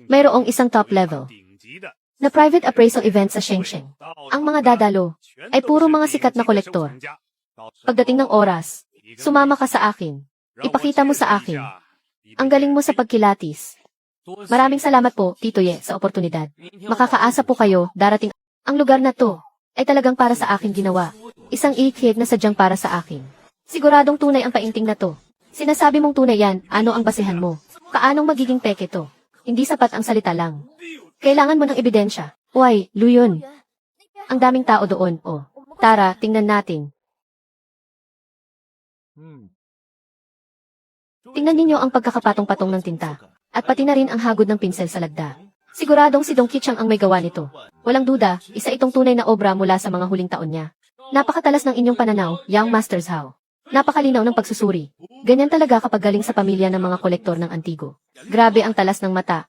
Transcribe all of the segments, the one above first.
Mayroong isang top level na private appraisal event sa Shengsheng. Ang mga dadalo ay puro mga sikat na kolektor. Pagdating ng oras, sumama ka sa akin. Ipakita mo sa akin. Ang galing mo sa pagkilatis. Maraming salamat po, Tito Ye, sa oportunidad. Makakaasa po kayo, darating. Ang lugar na to ay talagang para sa akin ginawa. Isang ikhig na sadyang para sa akin. Siguradong tunay ang painting na to. Sinasabi mong tunay yan, ano ang basehan mo? Kaanong magiging peke to? Hindi sapat ang salita lang. Kailangan mo ng ebidensya. Uy, Luyon. Ang daming tao doon, oh. Tara, tingnan natin. Tingnan ninyo ang pagkakapatong-patong ng tinta. At pati na rin ang hagod ng pinsel sa lagda. Siguradong si Dong Qichang ang may gawa nito. Walang duda, isa itong tunay na obra mula sa mga huling taon niya. Napakatalas ng inyong pananaw, Young Masters Hao. Napakalinaw ng pagsusuri. Ganyan talaga kapag galing sa pamilya ng mga kolektor ng antigo. Grabe ang talas ng mata.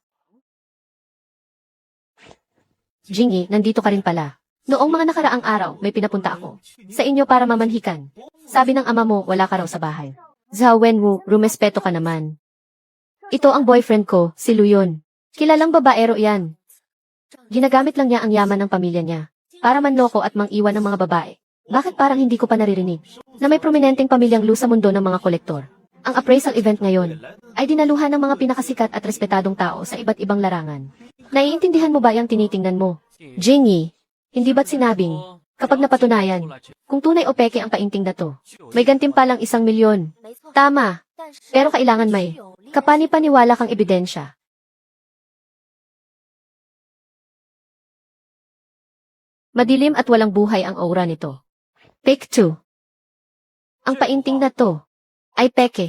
Jingyi, nandito ka rin pala. Noong mga nakaraang araw, may pinapunta ako sa inyo para mamanhikan. Sabi ng ama mo, wala ka raw sa bahay. Zhao Wenwu, rumespeto ka naman. Ito ang boyfriend ko, si Luyon. Kilalang babaero yan. Ginagamit lang niya ang yaman ng pamilya niya para manloko at mang-iwan ng mga babae. Bakit parang hindi ko pa naririnig na may prominenteng pamilyang Lu sa mundo ng mga kolektor? Ang appraisal event ngayon ay dinaluhan ng mga pinakasikat at respetadong tao sa iba't ibang larangan. Naiintindihan mo ba yung tinitingnan mo? Jingyi, hindi ba't sinabing, kapag napatunayan, kung tunay o peke ang painting na to, may gantimpalang 1,000,000. Tama, pero kailangan may kapani-paniwala kang ebidensya. Madilim at walang buhay ang aura nito. Pick 2. Ang painting na to ay peke.